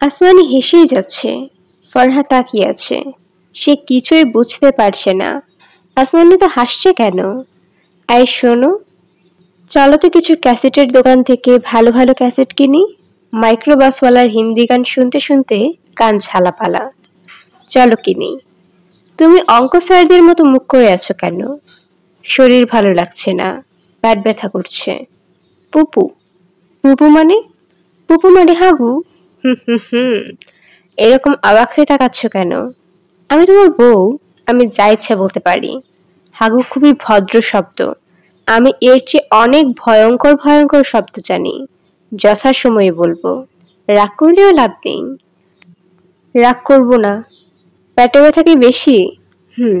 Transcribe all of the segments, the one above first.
আসমানি হেসেই যাচ্ছে। ফরহাদ তাকিয়ে আছে। সে কিছুই বুঝতে পারছে না। আসমানি তো হাসছে কেন? এই শোনো, চলো তো কিছু ক্যাসেটের দোকান থেকে ভালো ভালো ক্যাসেট কিনি। মাইক্রোবাসওয়ালার হিন্দি গান শুনতে শুনতে কান ঝালাপালা। চলো কিনি। তুমি অঙ্ক স্যারদের মতো মুখ করে আছো কেন? শরীর ভালো লাগছে না, পেট ব্যথা করছে। পুপু? পুপু মানে? পুপু মানে হাগু? হুম হুম হুম। এরকম অবাক হয়ে তাকাচ্ছ কেন? আমি তোমার বউ, আমি যা ইচ্ছা বলতে পারি। হাগু খুবই ভদ্র শব্দ। আমি এর চেয়ে অনেক ভয়ঙ্কর ভয়ঙ্কর শব্দ জানি। যথাসময়ে বলবো। রাগ করলেও লাভ নেই। রাগ করব না। পেটে ব্যথা কি বেশি? হুম।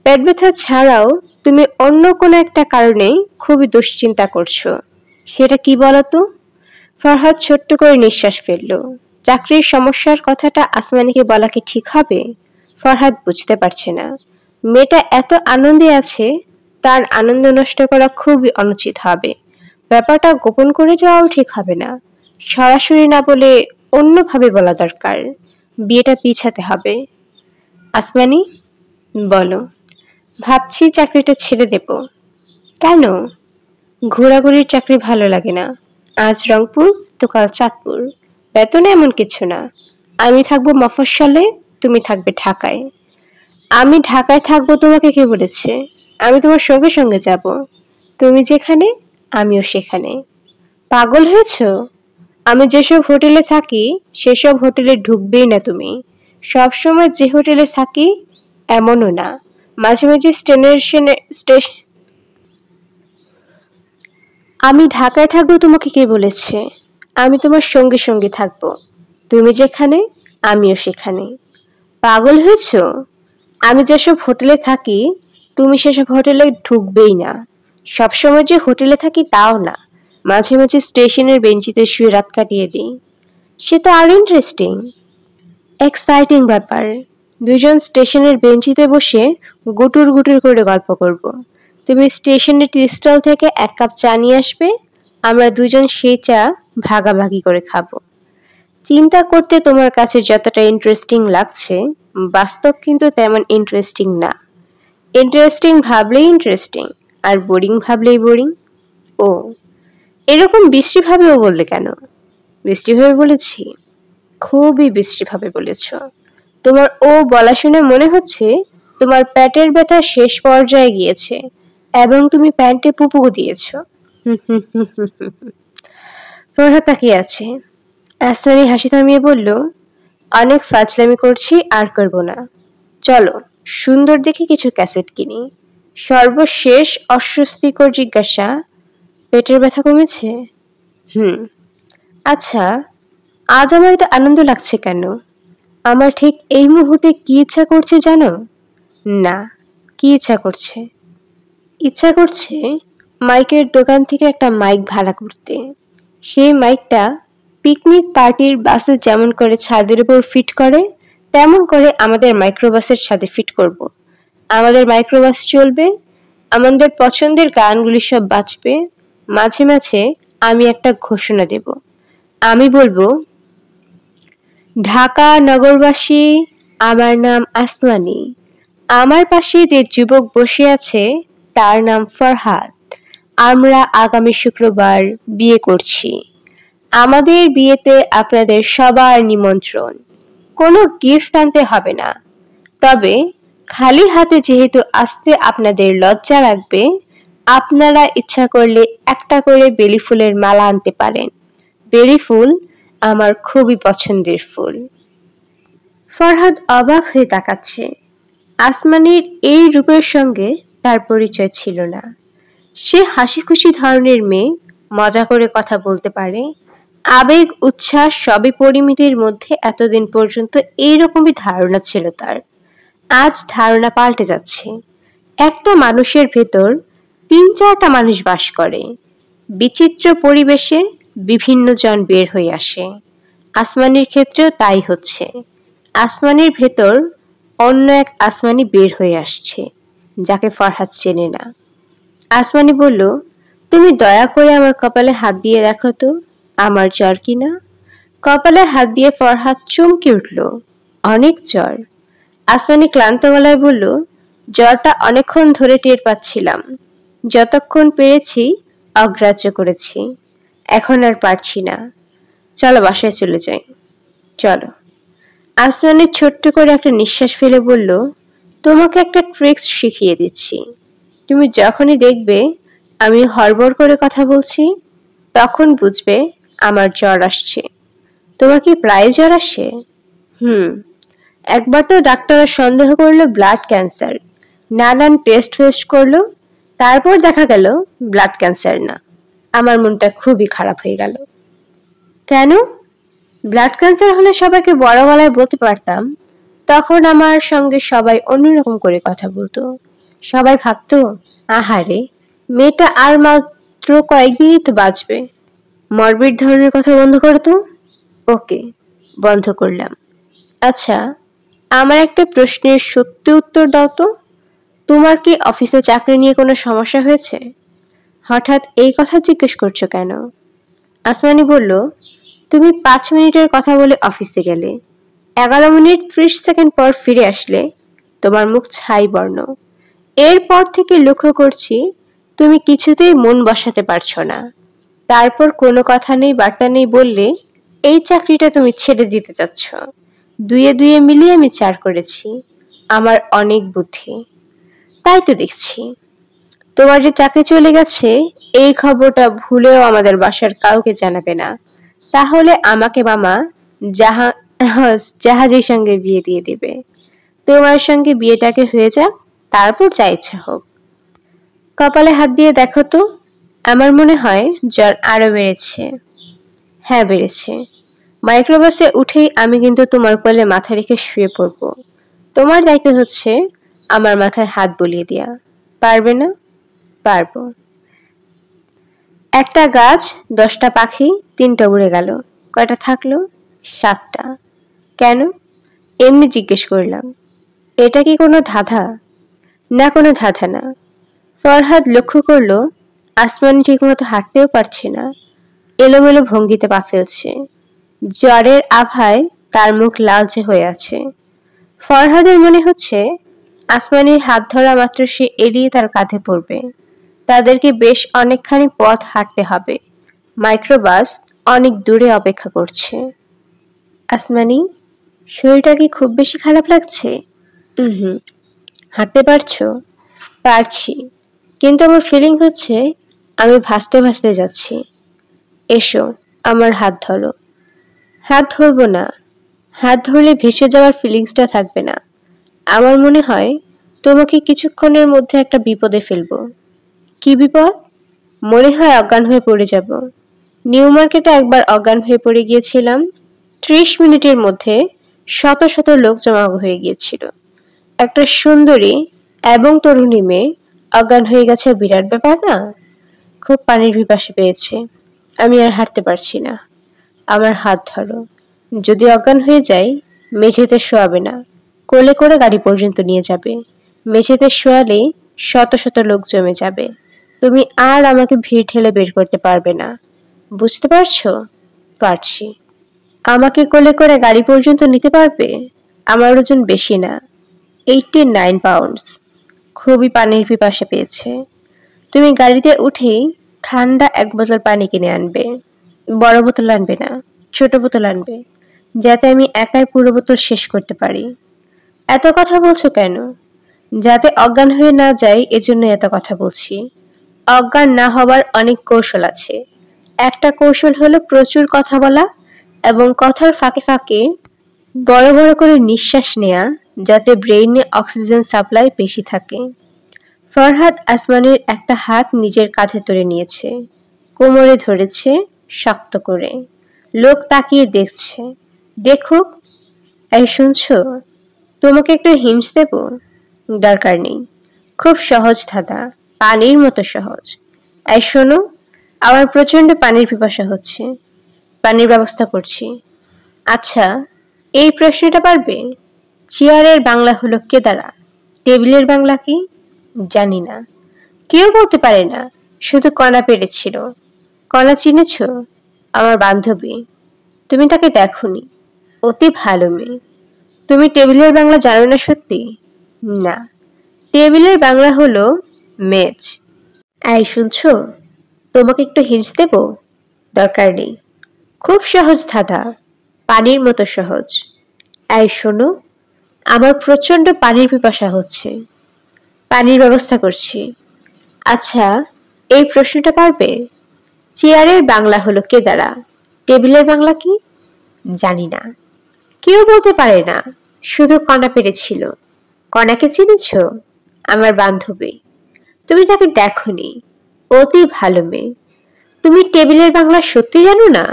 পেট ব্যথা ছাড়াও তুমি অন্য কোনো একটা কারণে খুবই দুশ্চিন্তা করছো। সেটা কি বলতো? ফরহাদ ছোট্ট করে নিঃশ্বাস ফেলল। চাকরির সমস্যার কথাটা আসমানিকে বলা কি ঠিক হবে? ফরহাদ বুঝতে পারছে না। মেয়েটা এত আনন্দে আছে, তার আনন্দ নষ্ট করা খুবই অনুচিত হবে। ব্যাপারটা গোপন করে যাওয়াও ঠিক হবে না। সরাসরি না বলে অন্যভাবে বলা দরকার। বিয়েটা পিছাতে হবে। আসমানি, বলো। ভাবছি চাকরিটা ছেড়ে দেব। কেন? ঘোরাঘুরির চাকরি ভালো লাগে না। আজ রংপুর তো কাল চাঁদপুর। বেতন এমন কিছু না। আমি থাকবো মফস্বলে, তুমি থাকবে ঢাকায়। আমি ঢাকায় থাকবো তোমাকে কে বলেছে? আমি তোমার সঙ্গে সঙ্গে যাব। তুমি যেখানে আমিও সেখানে। পাগল হয়েছো? আমি যেসব হোটেলে থাকি সেসব হোটেলে ঢুকবেই না তুমি। সব সময় যে হোটেলে থাকি এমনও না। মাঝে মাঝে স্টেশন। আমি ঢাকায় থাকবো তোমাকে কে বলেছে? আমি তোমার সঙ্গে সঙ্গে থাকবো। তুমি যেখানে আমিও সেখানে। পাগল হয়েছো? আমি যেসব হোটেলে থাকি তুমি সেসব হোটেলে ঢুকবেই না। সবসময় যে হোটেলে থাকি তাও না। মাঝে মাঝে স্টেশনের বেঞ্চিতে শুয়ে রাত কাটিয়ে দিই। সে তো আরো ইন্টারেস্টিং। এক্সাইটিং ব্যাপার। দুজন স্টেশনের বেঞ্চিতে বসে গুটুর গুটুর করে গল্প করব। তুমি স্টেশনের টি স্টল থেকে এক কাপ চা নিয়ে আসবে, আমরা দুজন সেই চা ভাগাভাগি করে খাবো। চিন্তা করতে তোমার কাছে যতটা ইন্টারেস্টিং লাগছে, বাস্তব কিন্তু তেমন ইন্টারেস্টিং না। ইন্টারেস্টিং ভাবলেই ইন্টারেস্টিং, আর বোরিং ভাবলেই বোরিং। ও, এরকম বিশ্রীভাবেও বললে কেন? বিশ্রীভাবে বলেছি? খুবই বিশ্রীভাবে বলেছ। তোমার ও বলা শুনে মনে হচ্ছে তোমার পেটের ব্যথা শেষ পর্যায়ে গিয়েছে এবং তুমি প্যান্টে পুপু দিয়েছ। ফরহাদ তাকিয়ে আছে। আসমানি হাসি থামিয়ে বলল, অনেক ফাজলামি করছি, আর করব না। চলো, সুন্দর দেখে কিছু ক্যাসেট কিনি। সর্বশেষ অস্বস্তিকর জিজ্ঞাসা, পেটের ব্যথা কমেছে? হুম। আচ্ছা, আজ আমার এত আনন্দ লাগছে কেন? আমার ঠিক এই মুহূর্তে কি ইচ্ছা করছে জানো? না, কি ইচ্ছা করছে? ইচ্ছা করছে মাইকের দোকান থেকে একটা মাইক ভাড়া করতে। সেই মাইকটা পিকনিক পার্টির বাসে যেমন করে ছাদের উপর ফিট করে, তেমন করে আমাদের মাইক্রোবাসের সাথে ফিট করব। আমাদের মাইক্রোবাস চলবে, আমাদের পছন্দের গানগুলি সব বাজবে। মাঝে মাঝে আমি একটা ঘোষণা দেব। আমি বলবো, ঢাকা নগরবাসী, আমার নাম আসমানি। আমার পাশে যে যুবক বসে আছে তার নাম ফরহাদ। আমরা আগামী শুক্রবার বিয়ে করছি। আমাদের বিয়েতে আপনাদের সবার নিমন্ত্রণ। কোনো গিফট আনতে হবে না। তবে খালি হাতে যেহেতু আসতে আপনাদের লজ্জা লাগবে, আপনারা ইচ্ছা করলে একটা করে বেলি ফুলের মালা আনতে পারেন। বেলি ফুল আমার খুবই পছন্দের ফুল। ফরহাদ অবাক হয়ে তাকাচ্ছে। আসমানির এই রূপের সঙ্গে তার পরিচয় ছিল না। সে হাসিখুশি ধরনের মেয়ে, মজা করে কথা বলতে পারে। আবেগ উচ্ছ্বাস সবই পরিমিতির মধ্যে এতদিন পর্যন্ত এইরকমই ধারণা ছিল তার। আজ ধারণা পাল্টে যাচ্ছে। একটা মানুষের ভেতর ৩-৪টা মানুষ বাস করে। বিচিত্র পরিবেশে বিভিন্ন জন বের হয়ে আসে। আসমানির ক্ষেত্রেও তাই হচ্ছে। আসমানির ভেতর অন্য এক আসমানি বের হয়ে আসছে, যাকে ফরহাদ চেনে না। আসমানি বলল, তুমি দয়া করে আমার কপালে হাত দিয়ে দেখো তো, আমার জ্বর কিনা। কপালে হাত দিয়ে ফরহাদ চমকে উঠল। অনেক জ্বর। আসমানি ক্লান্ত গলায় বলল, জ্বরটা অনেকক্ষণ ধরে টের পাচ্ছিলাম। যতক্ষণ পেরেছি অগ্রাহ্য করেছি। এখন আর পারছি না। চলো বাসায় চলে যাই। চলো। আসমানি ছোট্ট করে একটা নিঃশ্বাস ফেলে বলল, তোমাকে একটা ট্রিক্স শিখিয়ে দিচ্ছি। তুমি যখনই দেখবে আমি হড়বড় করে কথা বলছি, তখন বুঝবে আমার জ্বর আসছে। তোমার কি প্রায় জ্বর আসে? হুম। একবার তো ডাক্তাররা সন্দেহ করলো ব্লাড ক্যান্সার। নানান টেস্ট ফেস্ট করলো, তারপর দেখা গেল ব্লাড ক্যান্সার না। আমার মনটা খুবই খারাপ হয়ে গেল। কেন? ব্লাড ক্যান্সার হলে সবাইকে বড় গলায় বলতে পারতাম, তখন আমার সঙ্গে সবাই অন্যরকম করে কথা বলতো। সবাই ভাবতো, আহারে, মেয়েটা আর মাত্র কয়েকদিনই তো বাঁচবে। মরবিড ধরনের কথা বন্ধ করতো। ওকে, বন্ধ করলাম। আচ্ছা, আমার একটা প্রশ্নের সত্যি উত্তর দাও তো। তোমার কি অফিসে চাকরি নিয়ে কোনো সমস্যা হয়েছে? হঠাৎ এই কথা জিজ্ঞেস করছো কেন? আসমানি বলল, তুমি 5 মিনিটের কথা বলে অফিসে গেলে, 11 মিনিট 30 সেকেন্ড পর ফিরে আসলে, তোমার মুখ ছাই বর্ণ। এরপর থেকে লক্ষ্য করছি তুমি কিছুতেই মন বসাতে পারছো না। তারপর কোনো কথা নেই বার্তা নেই বললে এই চাকরিটা তুমি ছেড়ে দিতে চাচ্ছ। দুয়ে দুয়ে মিলিয়ে আমি 4 করেছি। আমার অনেক বুদ্ধি। তাই তো দেখছি। তোমার যে চাকরি চলে গেছে, এই খবরটা ভুলেও আমাদের বাসার কাউকে জানাবে না। তাহলে আমাকে মামা জাহা জাহাজের সঙ্গে বিয়ে দিয়ে দিবে। তোমার সঙ্গে বিয়েটাকে হয়ে যাক, তারপর যা ইচ্ছা হোক। কপালে হাত দিয়ে দেখো তো। আমার মনে হয় জ্বর আরো বেড়েছে। হ্যাঁ, বেড়েছে। মাইক্রোবাসে উঠেই আমি কিন্তু তোমার কোলে মাথা রেখে শুয়ে পড়ব। তোমার দায়িত্ব হচ্ছে আমার মাথায় হাত বুলিয়ে দেয়া। পারবে না? পারবো। একটা গাছ, 10টা পাখি, 3টা উড়ে গেল। কয়টা থাকলো? 7টা। কেন? এমনি জিজ্ঞেস করলাম। এটা কি কোনো ধাঁধা? না, কোনো ধাঁধা না। ফরহাদ লক্ষ্য করলো আসমানি ঠিকমতো হাঁটতেও পারছে না, এলোমেলো ভঙ্গিতে পা ফেলছে। জ্বরের আভায় তার মুখ লালচে হয়ে আছে। ফরহাদের মনে হচ্ছে আসমানির হাত ধরা মাত্র সে এড়িয়ে তার কাঁধে পড়বে। তাদেরকে বেশ অনেকখানি পথ হাঁটতে হবে। মাইক্রোবাস অনেক দূরে অপেক্ষা করছে। আসমানি, শরীরটা কি খুব বেশি খারাপ লাগছে? হুম। হাঁটতে পারছো? পারছি, কিন্তু আমার ফিলিং হচ্ছে আমি ভাসতে ভাসতে যাচ্ছি। এসো, আমার হাত ধরো। হাত ধরবো না। হাত ধরলে ভেসে যাওয়ার ফিলিংসটা থাকবে না। আমার মনে হয় তোমাকে কিছুক্ষণের মধ্যে একটা বিপদে ফেলবো। কি বিপদ? মনে হয় অজ্ঞান হয়ে পড়ে যাব। নিউ মার্কেটে একবার অজ্ঞান হয়ে পড়ে গিয়েছিলাম। 30 মিনিটের মধ্যে শত শত লোক জমা হয়ে গিয়েছিল। একটা সুন্দরী এবং তরুণী মেয়ে অজ্ঞান হয়ে গেছে, বিরাট ব্যাপার না? খুব পানির পিপাসা পেয়েছে। আমি আর হাঁটতে পারছি না। আমার হাত ধরো। যদি অজ্ঞান হয়ে যাই, মেঝেতে শোয়াবে না, কোলে করে গাড়ি পর্যন্ত নিয়ে যাবে। মেঝেতে শোয়ালে শত শত লোক জমে যাবে। তুমি আর আমাকে ভিড় ঠেলে বের করতে পারবে না। বুঝতে পারছো? পারছি। আমাকে কোলে করে গাড়ি পর্যন্ত নিতে পারবে? আমার ওজন বেশি না, 89 পাউন্ডস। খুবই পানির পিপাসা পেয়েছে। তুমি গাড়িতে উঠেই ঠান্ডা 1 বোতল পানি কিনে আনবে। বড় বোতল আনবে না, ছোট বোতল আনবে, যাতে আমি একাই পুরো বোতল শেষ করতে পারি। এত কথা বলছো কেন? যাতে অজ্ঞান হয়ে না যাই, এজন্য এত কথা বলছি। অজ্ঞান না হবার অনেক কৌশল আছে। একটা কৌশল হলো প্রচুর কথা বলা এবং কথার ফাঁকে ফাঁকে বড় বড় করে নিঃশ্বাস নেয়া, যাতে ব্রেইনে অক্সিজেন সাপ্লাই বেশি থাকে। ফরহাদ আসমানের একটা হাত নিজের কাঁধে তুলে নিয়েছে, কোমরে ধরেছে শক্ত করে। লোক তাকিয়ে দেখছে। দেখুক। এই শুনছো? তোমাকে একটা হিন্টস দেব? দরকার নেই। খুব সহজ ধাঁধা, পানির মতো সহজ। এই শোনো, আমার প্রচন্ড পানির পিপাসা হচ্ছে। পানির ব্যবস্থা করছি। আচ্ছা, এই প্রশ্নটা পারবে? চেয়ারের বাংলা হলো কেদারা। টেবিলের বাংলা কি? জানি না। কেউ বলতে পারে না, শুধু কণা পেরেছিল। কণা চিনেছ? আমার বান্ধবী। তুমি তাকে দেখোনি। অতি ভালো মেয়ে। তুমি টেবিলের বাংলা জানো না সত্যি? না, টেবিলের বাংলা হলো মেজ। এই শুনছো, তোমাকে একটু হিন্টস দেব? দরকার নেই, খুব সহজ ধাঁধা, পানির মতো সহজ। এই শোনো, আমার প্রচন্ড পানির পিপাসা হচ্ছে, পানির ব্যবস্থা করছি। আচ্ছা, এই প্রশ্নটা পারবে? চেয়ারের বাংলা হলো কেদারা, টেবিলের বাংলা কি? জানি না, কেউ বলতে পারে না, শুধু কণা পেরেছিল। কণাকে চিনেছ? আমার বান্ধবী। তুমি তাকে দেখোনি, অতি ভালো মেয়ে। তুমি টেবিলের বাংলা সত্যি জানো না?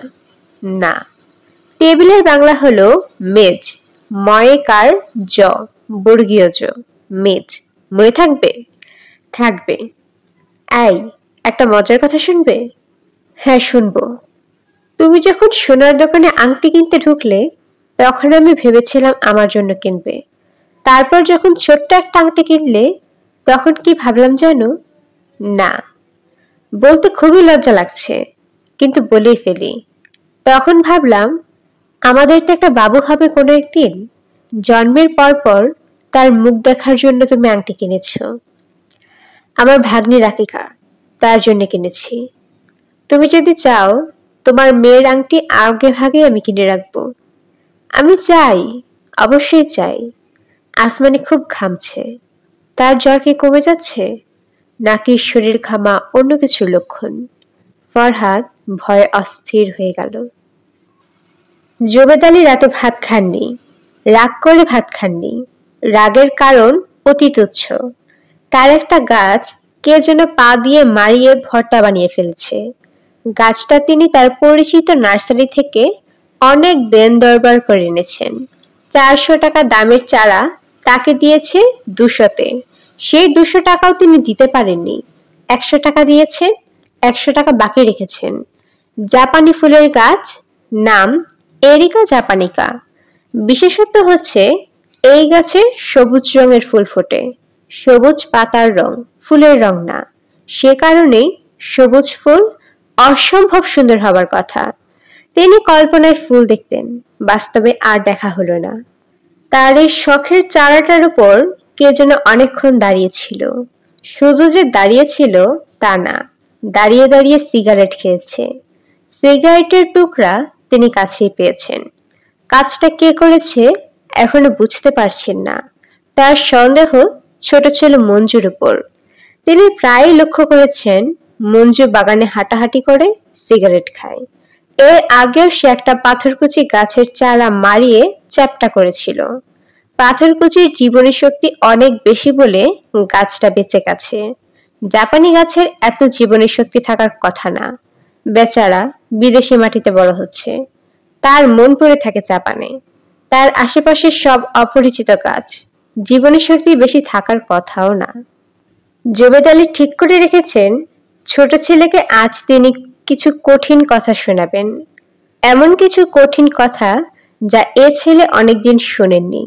না, টেবিলের বাংলা হলো মেজ, ময়কার জ, বর্গীয় জ, মেজ। মনে থাকবে? থাকবে। এই, একটা মজার কথা শুনবে? হ্যাঁ, শুনবো। তুমি যখন সোনার দোকানে আংটি কিনতে ঢুকলে, তখন আমি ভেবেছিলাম আমার জন্য কিনবে। তারপর যখন ছোট্ট একটা আংটি কিনলে, তখন কি ভাবলাম জানো? না, বলতে খুবই লজ্জা লাগছে, কিন্তু বলেই ফেলি। তখন ভাবলাম, আমাদের তো একটা বাবু হবে কোনো একদিন, জন্মের পর পর তার মুখ দেখার জন্য তুমি আংটি কিনেছো। আমার ভাগ্নি রাকিকা, তার জন্য কিনেছি। তুমি যদি চাও, তোমার মেয়ের আংটি আগে ভাগে আমি কিনে রাখবো। আমি চাই, অবশ্যই চাই। আসমানি খুব ঘামছে। তার জ্বর কি কমে যাচ্ছে, নাকি শরীর ঘামা অন্য কিছুর লক্ষণ? ফরহাদ ভয়ে অস্থির হয়ে গেল। জোবেদ আলী রাতে ভাত খাননি, রাগ করে ভাত খাননি। রাগের কারণ অতি তুচ্ছ। তার একটা গাছ কে যেন পা দিয়ে মারিয়ে ভর্তা বানিয়ে ফেলছে। গাছটা তিনি তার পরিচিত নার্সারি থেকে অনেক দেন দরবার করে এনেছেন। 400 টাকা দামের চারা তাকে দিয়েছে 200-তে। সেই 200 টাকাও তিনি দিতে পারেননি। 100 টাকা দিয়েছে, 100 টাকা বাকি রেখেছেন। জাপানি ফুলের গাছ, নাম এরিকা জাপানিকা। বিশেষত্ব হচ্ছে, এই গাছে সবুজ রঙের ফুল ফোটে। সবুজ পাতার রং, ফুলের রং না। সে কারণেই সবুজ ফুল অসম্ভব সুন্দর হবার কথা। তিনি কল্পনায় ফুল দেখতেন, বাস্তবে আর দেখা হলো না। তার এই শখের চারাটার উপর কে যেন অনেকক্ষণ দাঁড়িয়েছিল। শুধু যে দাঁড়িয়েছিল তা না, দাঁড়িয়ে দাঁড়িয়ে সিগারেট খেয়েছে। সিগারেটের টুকরা তিনি কাছেই পেয়েছেন। কাজটা কে করেছে এখনো বুঝতে পারছেন না। তার সন্দেহ ছোট ছেলে মঞ্জুর উপর। তিনি প্রায়ই লক্ষ্য করেছেন, মঞ্জু বাগানে হাঁটাহাঁটি করে, সিগারেট খায়। এর আগেও সে একটা পাথরকুচি গাছের চারা মারিয়ে চ্যাপ্টা করেছিল। পাথরকুচির জীবনী শক্তি অনেক বেশি বলে গাছটা বেঁচে গেছে। জাপানি গাছের এত জীবনী শক্তি থাকার কথা না। বেচারা বিদেশি মাটিতে বড় হচ্ছে। তার মন পড়ে থাকে জাপানে। তার আশেপাশে সব অপরিচিত গাছ, জীবনী শক্তি বেশি থাকার কথাও না। জোবেদ আলী ঠিক করে রেখেছেন, ছোট ছেলেকে আজ তিনি কিছু কঠিন কথা শোনাবেন। এমন কিছু কঠিন কথা যা এ ছেলে অনেকদিন শোনেননি।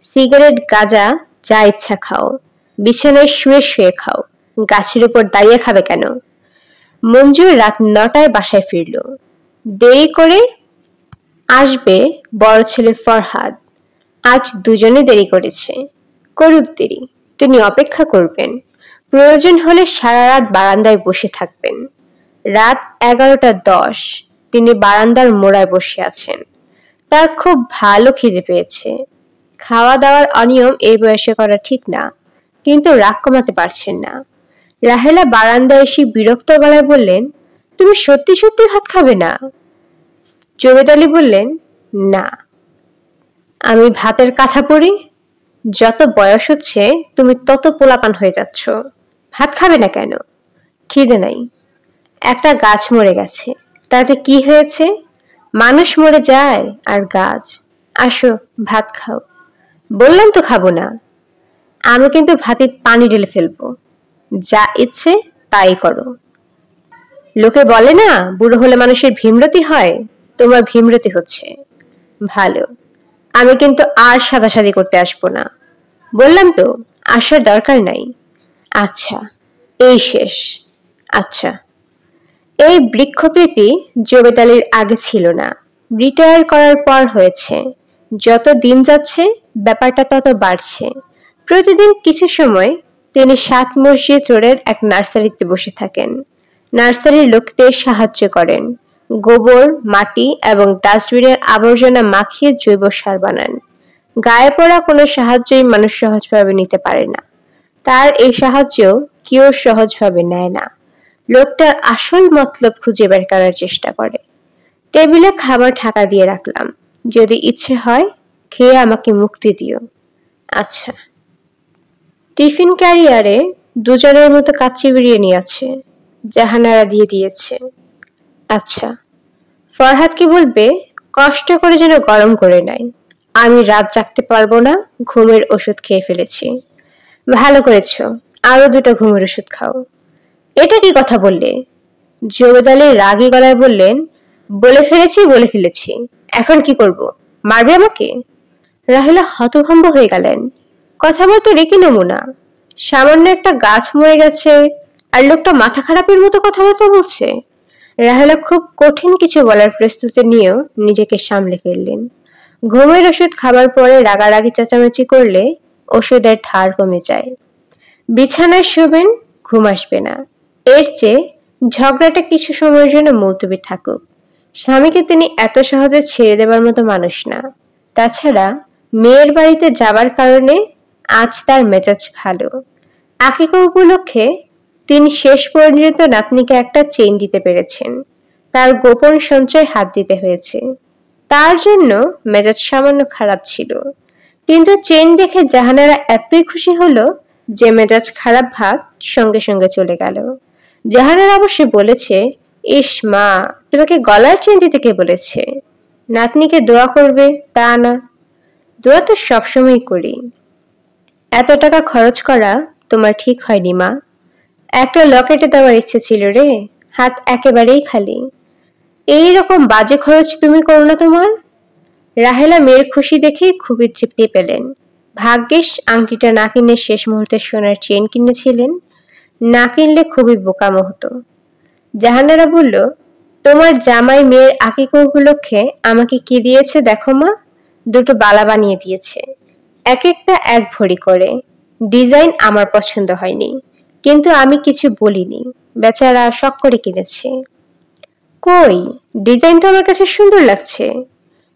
সিগারেট, গাঁজা যা ইচ্ছা খাও, বিছানায় শুয়ে শুয়ে খাও, গাছের উপর দাঁড়িয়ে খাবে কেন? মঞ্জু রাত 9টায় বাসায় ফিরল। দেরি করে আসবে বড় ছেলে ফরহাদ। আজ দুজনে দেরি করেছে। করুক দেরি, তিনি অপেক্ষা করবেন। প্রয়োজন হলে সারা রাত বারান্দায় বসে থাকবেন। রাত 11টা 10, তিনি বারান্দার মোড়ায় বসে আছেন। তার খুব ভালো খিদে পেয়েছে। খাওয়া দাওয়ার অনিয়ম এই বয়সে করা ঠিক না, কিন্তু রাগ কমাতে পারছেন না। রাহেলা বারান্দায় এসে বিরক্ত গলায় বললেন, তুমি সত্যি সত্যি ভাত খাবে না? জোবেদ আলী বললেন, না, আমি ভাতের কথা পড়ি। যত বয়স হচ্ছে তুমি তত পোলাপান হয়ে যাচ্ছ। ভাত খাবে না কেন? খিদে নাই। একটা গাছ মরে গেছে, তাতে কি হয়েছে? মানুষ মরে যায় আর গাছ। আসো ভাত খাও। বললাম তো খাবো না। আমি কিন্তু ভাতে পানি ঢেলে ফেলবো। যা ইচ্ছে তাই করো। লোকে বলে না, বুড়ো হলে মানুষের ভীমরতি হয়, তোমার ভীমরতি হচ্ছে। ভালো, আমি কিন্তু আর সাদাসাদি করতে আসবো না। বললাম তো, আসার দরকার নাই। আচ্ছা, এই শেষ। আচ্ছা। এই বৃক্ষপ্রীতি জোবেদ আলীর আগে ছিল না। রিটায়ার করার পর হয়েছে। যত দিন যাচ্ছে ব্যাপারটা তত বাড়ছে। প্রতিদিন কিছু সময় তিনি ৭ মসজিদ রোডের এক নার্সারিতে বসে থাকেন। নার্সারির লোকদের সাহায্য করেন। গোবর, মাটি এবং ডাস্টবিনের আবর্জনা মাখিয়ে জৈব সার বানান। গায়ে পড়া কোনো সাহায্যই মানুষ সহজভাবে নিতে পারে না। তার এই সাহায্য কেউ সহজভাবে নেয় না। লোকটার আসল মতলব খুঁজে বের করার চেষ্টা করে। টেবিলে খাবার ঢাকা দিয়ে রাখলাম। যদি ইচ্ছে হয় খেয়ে আমাকে মুক্তি দিও। আচ্ছা। টিফিন ক্যারিয়ারে দুজনের মতো কাচ্চি বিরিয়ানি আছে। জাহানারা দিয়ে দিয়েছে। আচ্ছা। ফরহাদকে বলবে কষ্ট করে যেন গরম করে নেয়। আমি রাত জাগতে পারবো না, ঘুমের ওষুধ খেয়ে ফেলেছি। ভালো করেছো, আরো 2টা ঘুমের ওষুধ খাও। এটা কি কথা বললে? জবেদ আলী রাগী গলায় বললেন, বলে ফেলেছি, এখন কি করব? মারবে আমাকে? রাহেলা হতভম্ব হয়ে গেলেন। কথাবার্তা রেখে নমুনা, সামান্য একটা গাছ মরে গেছে আর লোকটা মাথা খারাপের মতো কথাবার্তা বলছে। রাহেলা খুব কঠিন কিছু বলার প্রস্তুতি নিয়েও নিজেকে সামলে ফেললেন। ঘুমের ওষুধ খাবার পরে রাগারাগি চেঁচামেচি করলে ওষুধের ধার কমে যায়। বিছানায় শোবেন, ঘুম আসবে না। এর চেয়ে ঝগড়াটা কিছু সময়ের জন্য মুলতবি থাকুক। স্বামীকে তিনি এত সহজে ছেড়ে দেবার মতো মানুষ না। তাছাড়া মেয়ের বাড়িতে যাবার কারণে আজ তার মেজাজ ভালো। আকিকা উপলক্ষে তিনি শেষ পর্যন্ত নাতনিকে একটা চেইন দিতে পেরেছেন। তার গোপন সঞ্চয় হাত দিতে হয়েছে। তার জন্য মেজাজ সামান্য খারাপ ছিল, কিন্তু চেইন দেখে জাহানারা এতই খুশি হলো যে মেজাজ খারাপ ভাব সঙ্গে সঙ্গে চলে গেল। জাহানারা অবশ্য বলেছে, ইস মা, তোমাকে গলার চেইন দিতে কে বলেছে? নাতনিকে দোয়া করবে তা না? দোয়া তো সবসময় করি। এত টাকা খরচ করা তোমার ঠিক হয়নি মা। একটা লকেটে দেওয়ার ইচ্ছে ছিল রে, হাত একেবারেই খালি। এই রকম বাজে খরচ তুমি করো না তোমার। রাহেলা মেয়ের খুশি দেখে খুবই তৃপ্তি পেলেন। ভাগ্যিস আংটিটা না কিনে শেষ মুহূর্তে সোনার চেন কিনেছিলেন। না কিনলে খুবই বোকামো হতো। জাহানারা বলল, তোমার জামাই মেয়ের আকিকা উপলক্ষে আমাকে কি দিয়েছে দেখো মা। 2টো বালা বানিয়ে দিয়েছে, এক একটা 1 ভরি করে। ডিজাইন আমার পছন্দ হয়নি, কিন্তু আমি কিছু বলিনি। বেচারা শখ করে কিনেছে। কই, ডিজাইন তো আমার কাছে সুন্দর লাগছে।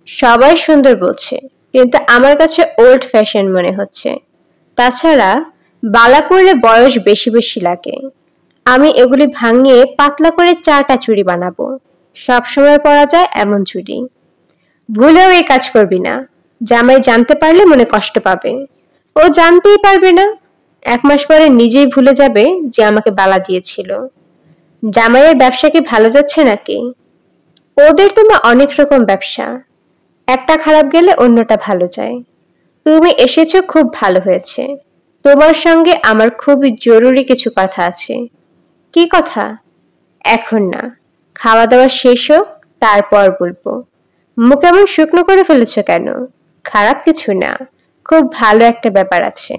সবাই সুন্দর বলছে, কিন্তু আমার কাছে ওল্ড ফ্যাশন মনে হচ্ছে। তাছাড়া বালা পরলে বয়স বেশি বেশি লাগে। আমি এগুলি ভাঙিয়ে পাতলা করে 4টা চুড়ি বানাবো, সবসময় পরা যায় এমন চুড়ি। ভুলেও এই কাজ করবি না, জামাই জানতে পারলে মনে কষ্ট পাবে। ও জানতেই পারবে না, 1 মাস পরে নিজেই ভুলে যাবে যে আমাকে বালা দিয়েছিল। জামাইয়ের ব্যবসা কি ভালো যাচ্ছে নাকি? ওদের তো মা অনেক রকম ব্যবসা, একটা খারাপ গেলে অন্যটা ভালো যায়। তুমি এসেছো খুব ভালো হয়েছে। তোমার সঙ্গে আমার খুবই জরুরি কিছু কথা আছে। কি কথা? এখন না, খাওয়া দাওয়া শেষ হোক তারপর বলবো। মুখ এমন শুকনো করে ফেলেছ কেন? খারাপ কিছু না, খুব ভালো একটা ব্যাপার আছে।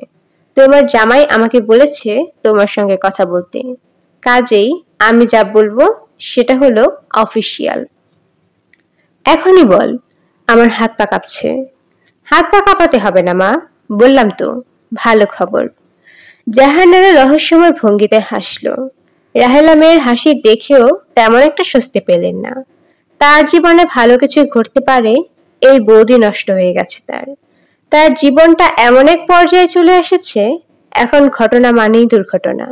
তোমার জামাই আমাকে বলেছে তোমার সঙ্গে কথা বলতে। কাজেই আমি যা বলবো সেটা হলো অফিসিয়াল। এখনই বল। আমার হাত পা কাঁপছে। হাত পা কাঁপাতে হবে না মা, বললাম তো, ভালো খবর। জাহানারা রহস্যময় ভঙ্গিতে হাসলো। রাহেলা মেয়ের হাসি দেখেও তেমন একটা স্বস্তি পেলেন না। তার জীবনে ভালো কিছু ঘটতে পারে এই বৌদি নষ্ট হয়ে গেছে তার। তার জীবনটা এমন এক পর্যায়ে চলে এসেছে, এখন ঘটনা মানেই দুর্ঘটনা,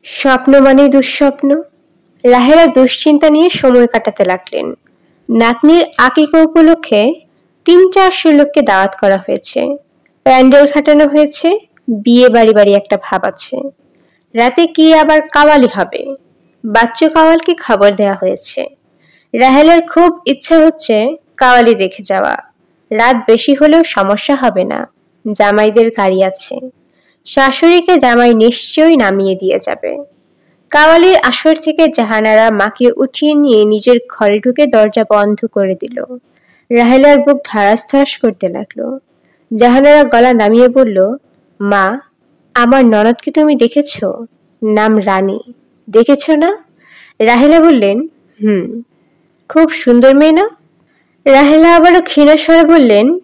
স্বপ্ন মানেই দুঃস্বপ্ন। রাহেলা দুশ্চিন্তা নিয়ে সময় কাটাতে লাগলেন। নাতনির আকিকা উপলক্ষে 300-400 লোককে দাওয়াত করা হয়েছে। প্যান্ডেল খাটানো হয়েছে, বিয়ে বাড়ি বাড়ি একটা ভাব আছে। রাতে কি আবার কাওয়ালি হবে? বাচ্চু কাওয়ালকে খবর দেয়া হয়েছে। রাহেলার খুব ইচ্ছা হচ্ছে কাওয়ালি দেখে যাওয়া। রাত বেশি হলেও সমস্যা হবে না, জামাইদের গাড়ি আছে। শাশুড়িকে জামাই নিশ্চয়ই নামিয়ে দিয়ে যাবে। কাওয়ালির আসর থেকে জাহানারা মাকে উঠিয়ে নিয়ে নিজের ঘরে ঢুকে দরজা বন্ধ করে দিল। রাহেলার বুক ধারাস করতে লাগলো। জাহানারা গলা নামিয়ে বলল, মা, আমার ননদকে তুমি দেখেছো? নাম রানী, দেখেছো না? রাহেলা বললেন, হুম। খুব সুন্দর মেয়ে না? রাহেলা আবারও ক্ষীণ স্বরে বললেন,